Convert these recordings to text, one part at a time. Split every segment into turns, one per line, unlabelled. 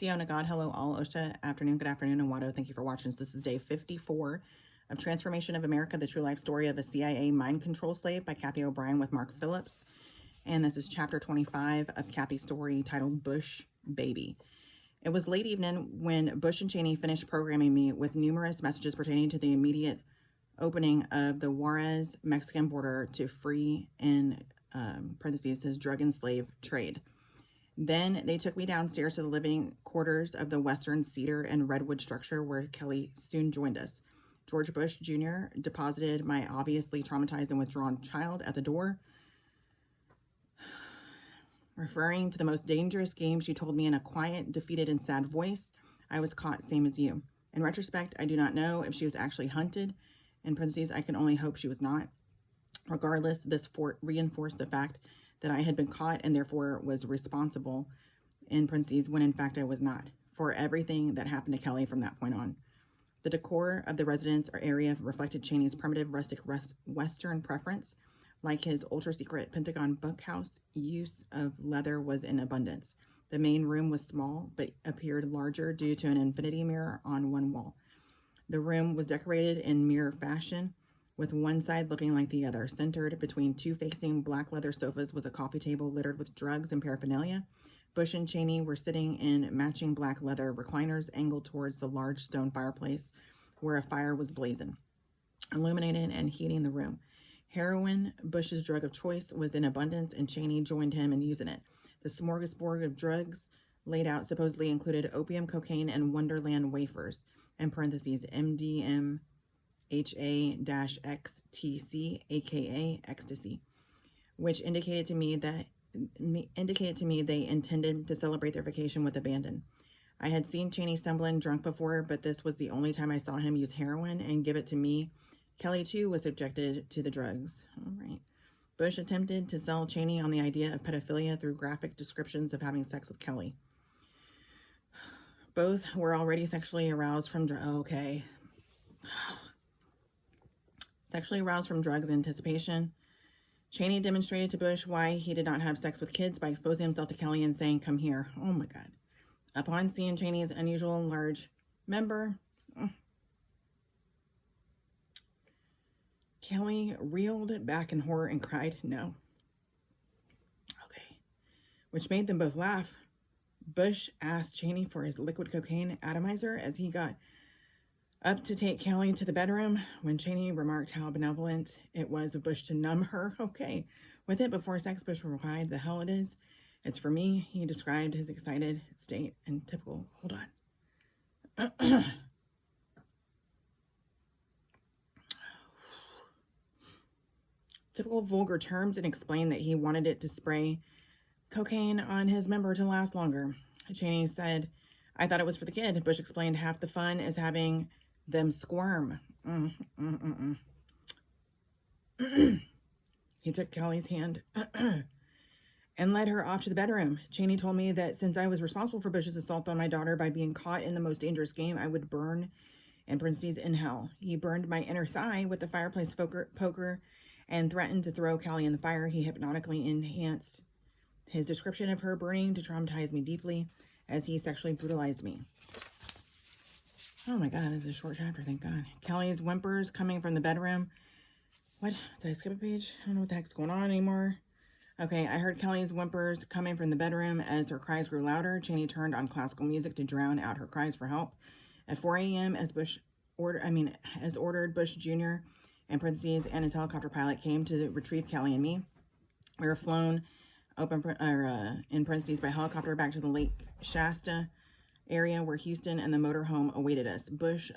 Siona God, hello all. Osha, afternoon, good afternoon, and Wado, thank you for watching. So this is day 54 of Transformation of America, the true life story of a CIA mind control slave by Kathy O'Brien with Mark Phillips. And this is chapter 25 of Kathy's story titled Bush Baby. It was late evening when Bush and Cheney finished programming me with numerous messages pertaining to the immediate opening of the Juarez Mexican border to free, in parentheses, his drug and slave trade. Then they took me downstairs to the living quarters of the Western cedar and redwood structure where Kelly soon joined us. George Bush Jr. deposited my obviously traumatized and withdrawn child at the door. Referring to the most dangerous game, she told me in a quiet, defeated, and sad voice, "I was caught, same as you." In retrospect, I do not know if she was actually hunted. In parentheses, I can only hope she was not. Regardless, this reinforced the fact that I had been caught and therefore was responsible, in parentheses, when in fact I was not, for everything that happened to Kelly from that point on. The decor of the residence or area reflected Cheney's primitive, rustic, Western preference. Like his ultra-secret Pentagon bunkhouse, use of leather was in abundance. The main room was small, but appeared larger due to an infinity mirror on one wall. The room was decorated in mirror fashion, with one side looking like the other. Centered between two facing black leather sofas was a coffee table littered with drugs and paraphernalia. Bush and Cheney were sitting in matching black leather recliners angled towards the large stone fireplace where a fire was blazing, illuminating and heating the room. Heroin, Bush's drug of choice, was in abundance, and Cheney joined him in using it. The smorgasbord of drugs laid out supposedly included opium, cocaine, and Wonderland wafers, in parentheses, MDMA-XTC, aka ecstasy, which indicated to me they intended to celebrate their vacation with abandon. I had seen Cheney stumbling drunk before, but this was the only time I saw him use heroin and give it to me. Kelly, too, was subjected to the drugs. All right. Bush attempted to sell Cheney on the idea of pedophilia through graphic descriptions of having sex with Kelly. Both were already sexually aroused from sexually aroused from drugs in anticipation. Cheney demonstrated to Bush why he did not have sex with kids by exposing himself to Kelly and saying, "Come here." Oh my God. Upon seeing Cheney's unusual large member, Kelly reeled back in horror and cried, "No." Okay. Which made them both laugh. Bush asked Cheney for his liquid cocaine atomizer as he got up to take Kelly to the bedroom. When Cheney remarked how benevolent it was of Bush to numb her, okay, with it before sex, Bush replied, "The hell it is. It's for me." He described his excited state in typical, hold on. Typical vulgar terms, and explained that he wanted it to spray cocaine on his member to last longer. Cheney said, "I thought it was for the kid." Bush explained half the fun is having them squirm. He took Kelly's hand and led her off to the bedroom. Cheney told me that since I was responsible for Bush's assault on my daughter by being caught in the most dangerous game, I would burn, in parentheses, in hell. He burned my inner thigh with the fireplace poker and threatened to throw Kelly in the fire. He hypnotically enhanced his description of her burning to traumatize me deeply as he sexually brutalized me. Oh my God, this is a short chapter, thank God. Kelly's whimpers coming from the bedroom. What? Did I skip a page? I don't know what the heck's going on anymore. Okay, I heard Kelly's whimpers coming from the bedroom as her cries grew louder. Cheney turned on classical music to drown out her cries for help. At 4 a.m., as ordered, Bush Jr., in parentheses, and his helicopter pilot came to retrieve Kelly and me. We were flown in parentheses by helicopter back to the Lake Shasta area where Houston and the motorhome awaited us. Bush's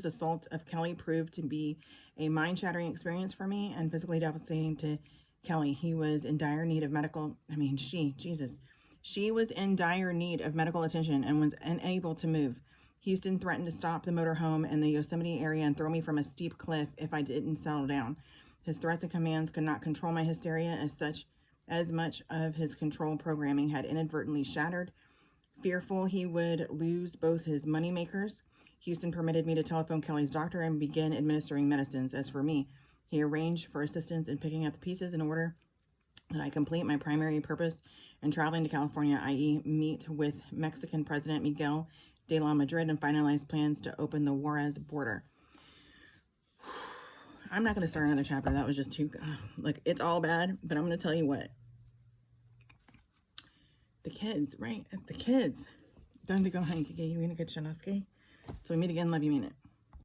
assault of Kelly proved to be a mind-shattering experience for me and physically devastating to Kelly. He was in dire need of she was in dire need of medical attention and was unable to move. Houston threatened to stop the motorhome in the Yosemite area and throw me from a steep cliff if I didn't settle down. His threats and commands could not control my hysteria, as much of his control programming had inadvertently shattered. Fearful he would lose both his moneymakers, Houston permitted me to telephone Kelly's doctor and begin administering medicines. As for me, he arranged for assistance in picking up the pieces in order that I complete my primary purpose in traveling to California, i.e. meet with Mexican President Miguel de la Madrid and finalize plans to open the Juarez border. I'm not going to start another chapter. That was just too, like, it's all bad, but I'm going to tell you what. The kids, right? It's the kids. Time to go home. Okay, you in a good Shanoski. So we meet again. Love you, mean it.